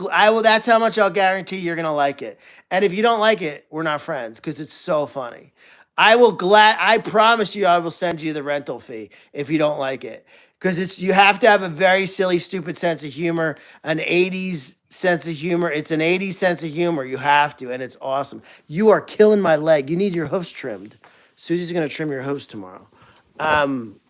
That's how much I'll guarantee you're gonna like it. And if you don't like it, we're not friends because it's so funny. I promise you, I will send you the rental fee if you don't like it because it's. You have to have a very silly, stupid sense of humor, an '80s sense of humor. It's an '80s sense of humor. You have to, and it's awesome. You are killing my leg. You need your hoofs trimmed. Susie's gonna trim your hoofs tomorrow. Um,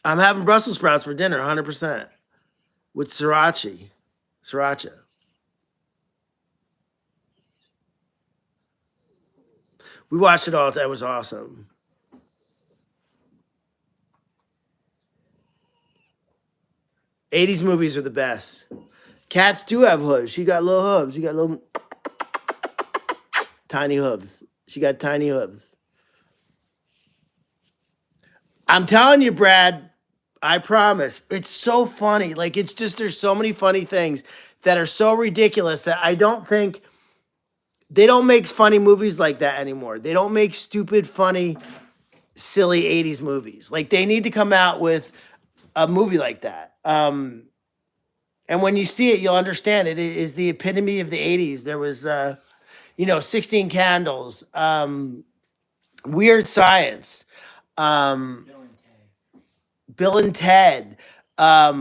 I'm having Brussels sprouts for dinner, 100% with sriracha. We watched it all. That was awesome. '80s movies are the best. Cats do have hooves. She got little hooves. She got little tiny hooves. She got tiny hooves. I'm telling you, Brad. I promise. It's so funny. Like it's just there's so many funny things that are so ridiculous that I don't think they don't make funny movies like that anymore. They don't make stupid, funny, silly '80s movies. Like they need to come out with a movie like that. And when you see it, you'll understand it is the epitome of the '80s. There was, 16 Candles, Weird Science, um, Bill and Ted. That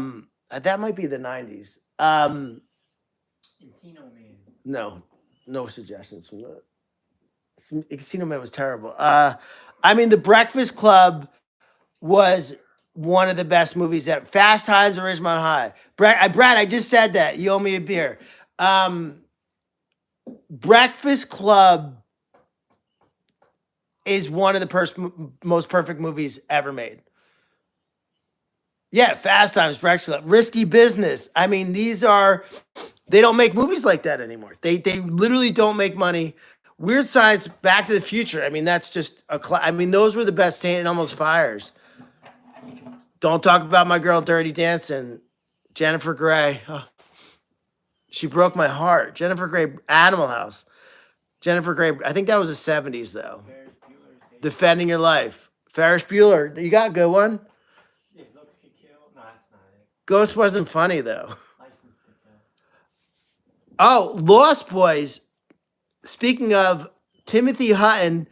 might be the '90s. No, no suggestions from that. Casino Man was terrible. I mean, The Breakfast Club was one of the best movies that Fast Times at Ridgemont High. Brad, I just said that. You owe me a beer. Um, Breakfast Club is one of the most perfect movies ever made. Yeah, Fast Times, Breakfast Club, Risky Business. I mean, they don't make movies like that anymore. They literally don't make money. Weird Science, Back to the Future. I mean, that's just I mean, those were the best. Saint Almost Fires. Don't talk about my girl Dirty Dancing, Jennifer Grey. Oh, she broke my heart. Jennifer Grey, Animal House. Jennifer Grey. I think that was the '70s though. Defending Your Life. Ferris Bueller. You got a good one. Ghost wasn't funny though. Oh, Lost Boys. Speaking of, Timothy Hutton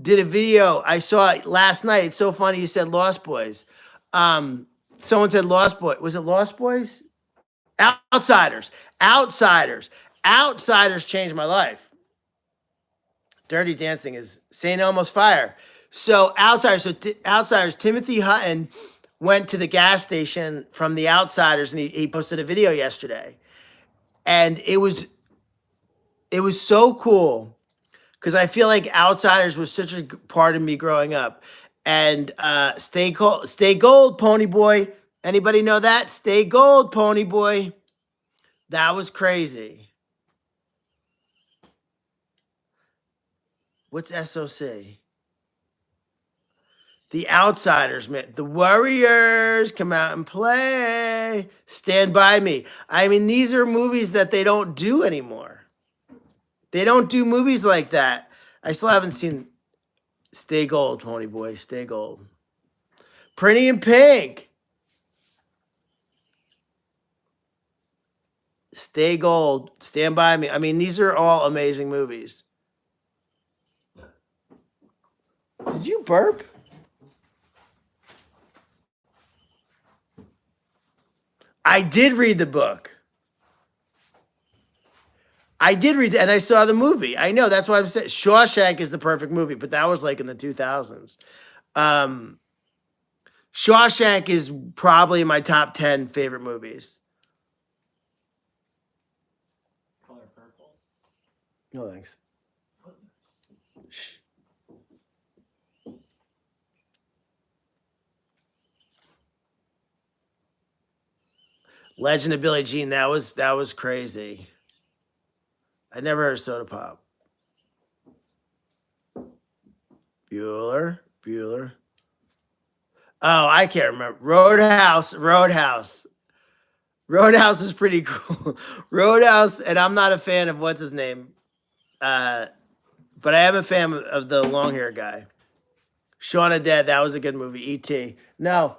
did a video. I saw it last night. It's so funny you said Lost Boys. Someone said Lost Boy. Was it Lost Boys? Outsiders. Outsiders. Outsiders changed my life. Dirty Dancing is St. Elmo's Fire. So Outsiders. Outsiders. Timothy Hutton went to the gas station from the Outsiders, and he posted a video yesterday, and it was so cool because I feel like Outsiders was such a part of me growing up. And stay gold, Pony Boy. Anybody know that? Stay gold, Pony Boy. That was crazy. What's SOC? The Outsiders, man. The Warriors come out and play. Stand By Me. I mean, these are movies that they don't do anymore. They don't do movies like that. I still haven't seen Stay Gold, Pony Boy. Stay Gold. Pretty in Pink. Stay Gold. Stand By Me. I mean, these are all amazing movies. Did you burp? I did read the book. I did read, and I saw the movie. I know, that's why I'm saying Shawshank is the perfect movie, but that was like in the 2000s. Um, Shawshank is probably my top 10 favorite movies. Color purple. No thanks. Legend of Billie Jean, that was crazy. I never heard of Soda Pop. Bueller. Oh, I can't remember. Roadhouse. Roadhouse is pretty cool. Roadhouse, and I'm not a fan of what's his name, but I am a fan of the long hair guy. Shaun of Dead, that was a good movie. E.T. No.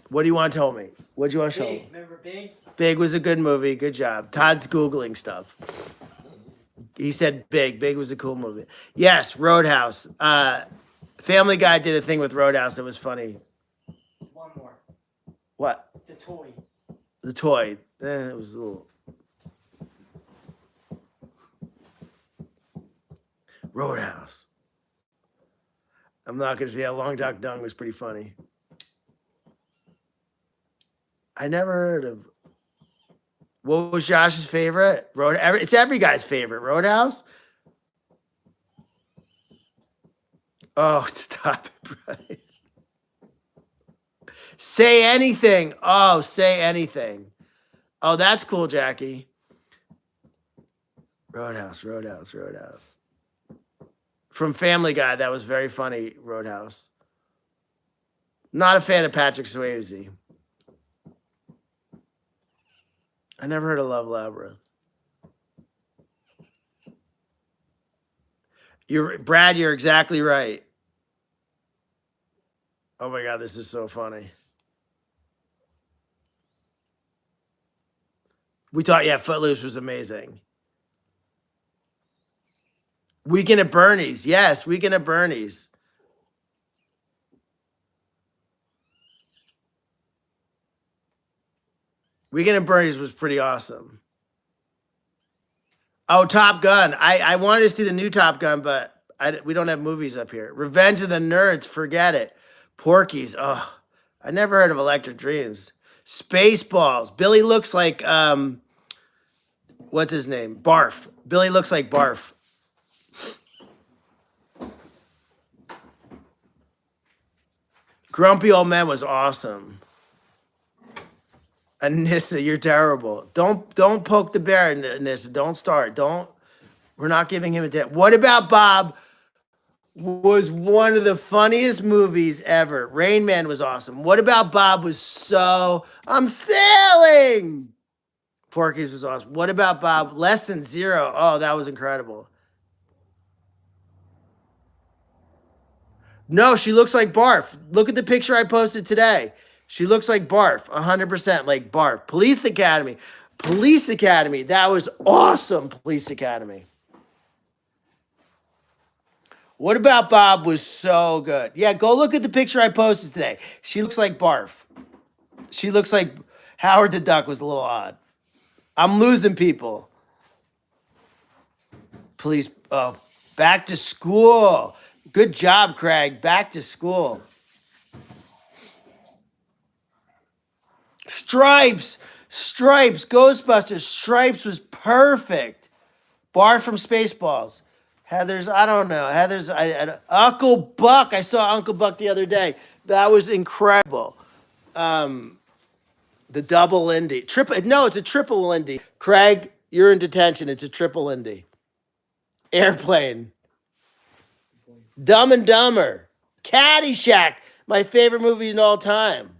What do you want to tell me? What do you want to show me? Big. Remember Big? Big was a good movie. Good job. Todd's Googling stuff. He said Big. Big was a cool movie. Yes, Roadhouse. Family Guy did a thing with Roadhouse that was funny. One more. What? The toy. The toy. It was a little. Roadhouse. I'm not going to say how Long Duck Dung was pretty funny. I never heard of. What was Josh's favorite? It's every guy's favorite. Roadhouse. Oh, stop it, Brian. Say Anything. Oh, Say Anything. Oh, that's cool, Jackie. Roadhouse. From Family Guy, that was very funny, Roadhouse. Not a fan of Patrick Swayze. I never heard of Love Labyrinth. Brad, you're exactly right. Oh my God, this is so funny. We thought, yeah, Footloose was amazing. Weekend at Bernie's. Yes, Weekend at Bernie's. Weekend at Bernie's was pretty awesome. Oh, Top Gun. I wanted to see the new Top Gun, but we don't have movies up here. Revenge of the Nerds. Forget it. Porky's. Oh, I never heard of Electric Dreams. Spaceballs. Billy looks like, what's his name? Barf. Billy looks like Barf. Grumpy Old Man was awesome. Anissa, you're terrible. Don't poke the bear, Anissa. Don't start. We're not giving him a debt. What About Bob was one of the funniest movies ever. Rain Man was awesome. What About Bob was I'm sailing. Porky's was awesome. What About Bob? Less Than Zero. Oh, that was incredible. No, she looks like Barf. Look at the picture I posted today. She looks like Barf, 100% like Barf. Police Academy. That was awesome, Police Academy. What About Bob was so good. Yeah, go look at the picture I posted today. She looks like Barf. She looks like Howard the Duck was a little odd. I'm losing people. Police, Back to School. Good job, Craig. Back to School. Stripes, Ghostbusters. Stripes was perfect. Bar from Spaceballs. Heather's, Uncle Buck. I saw Uncle Buck the other day. That was incredible. The double Indy. It's a triple Indy. Craig, you're in detention. It's a triple Indy. Airplane. Dumb and Dumber. Caddyshack. My favorite movie in all time.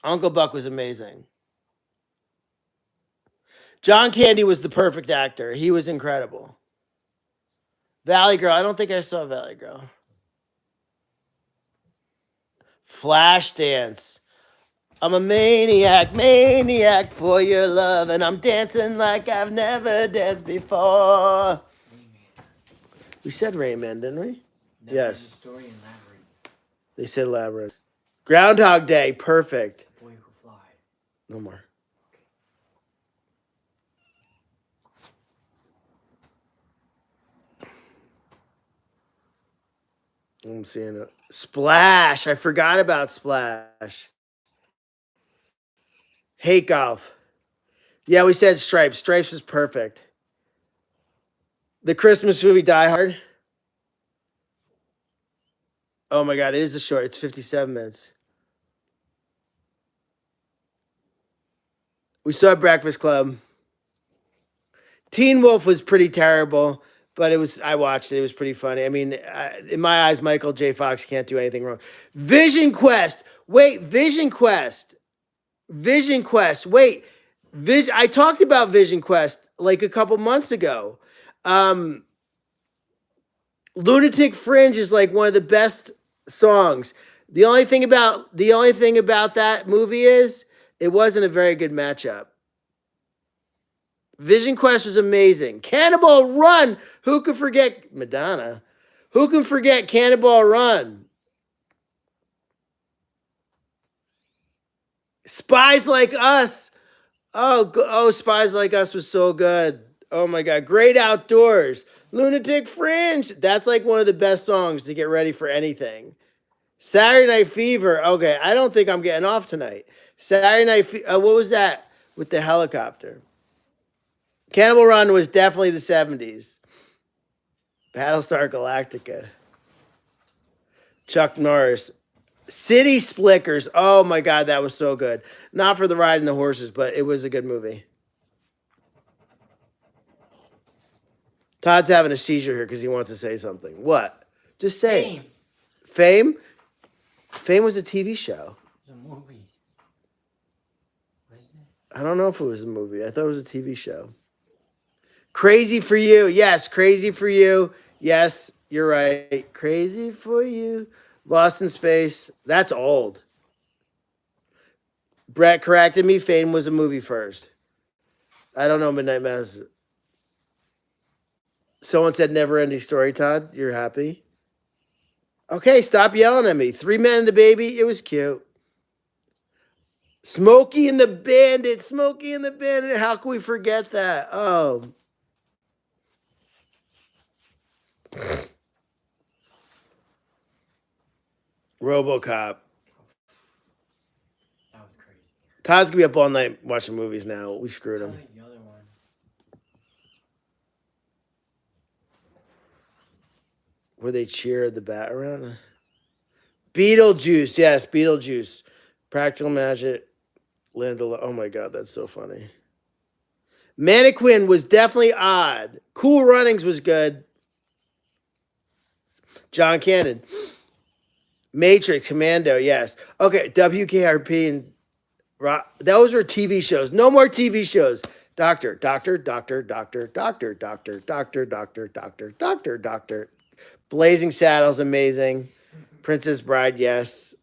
Uncle Buck was amazing. John Candy was the perfect actor. He was incredible. Valley Girl. I don't think I saw Valley Girl. Flashdance. I'm a maniac for your love, and I'm dancing like I've never danced before. We said Rayman, didn't we? Never Yes. Story in Labyrinth. They said Labyrinth. Groundhog Day. Perfect. Boy Who Fly. No more. I'm seeing it. Splash. I forgot about Splash. Hate Golf. Yeah, we said Stripes. Stripes was perfect. The Christmas movie Die Hard. Oh my God, it is a short. It's 57 minutes. We saw Breakfast Club. Teen Wolf was pretty terrible, but I watched it. It was pretty funny. I mean, in my eyes, Michael J. Fox can't do anything wrong. Vision Quest. Wait, Vision Quest. Vision Quest. Wait, I talked about Vision Quest like a couple months ago. Lunatic Fringe is like one of the best songs. The only thing about that movie is it wasn't a very good matchup. Vision Quest was amazing. Cannonball Run. Who could forget Madonna? Who can forget Cannonball Run? Spies Like Us. Oh, Spies Like Us was so good. Oh my God. Great Outdoors. Lunatic Fringe. That's like one of the best songs to get ready for anything. Saturday Night Fever. Okay, I don't think I'm getting off tonight. Saturday Night Fever. What was that with the helicopter? Cannibal Run was definitely the 70s. Battlestar Galactica. Chuck Norris. City Slickers. Oh my God, that was so good. Not for the riding the horses, but it was a good movie. Todd's having a seizure here because he wants to say something. What? Just say it. Fame? Fame was a TV show. It's a movie. What is it? I don't know if it was a movie. I thought it was a TV show. Crazy for You. Yes, Crazy for You. Yes, you're right. Crazy for You. Lost in Space. That's old. Brett corrected me. Fame was a movie first. I don't know Midnight Mass. Someone said Never Ending Story, Todd. You're happy? Okay, stop yelling at me. 3 Men and the Baby. It was cute. Smokey and the Bandit. Smokey and the Bandit. How can we forget that? Oh. RoboCop. That was crazy. Todd's gonna be up all night watching movies now. We screwed I him. like the other one. Where they cheer the bat around. Beetlejuice. Yes, Beetlejuice. Practical Magic. Oh my God, that's so funny. Mannequin was definitely odd. Cool Runnings was good. John Cannon. Matrix, Commando, yes. Okay, WKRP and those were TV shows. No more TV shows. Doctor. Blazing Saddles, amazing. Princess Bride, yes.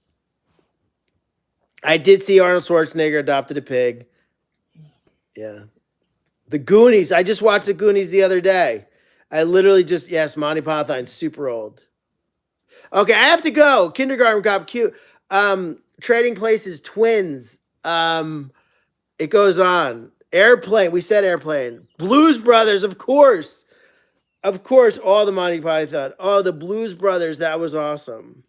I did see Arnold Schwarzenegger adopted a pig. Yeah. The Goonies. I just watched The Goonies the other day. I literally yes, Monty Python's super old. Okay, I have to go. Kindergarten Cop, cute. Trading Places, Twins. It goes on. Airplane. We said Airplane. Blues Brothers, of course. Of course, all the Monty Python. Oh, the Blues Brothers. That was awesome.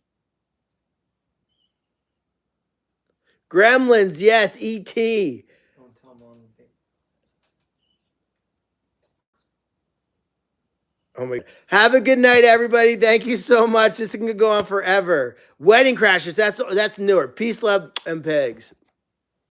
Gremlins, yes. E.T. Don't tell Mom. Oh my! Have a good night, everybody. Thank you so much. This is gonna go on forever. Wedding Crashers. That's newer. Peace, love, and pigs.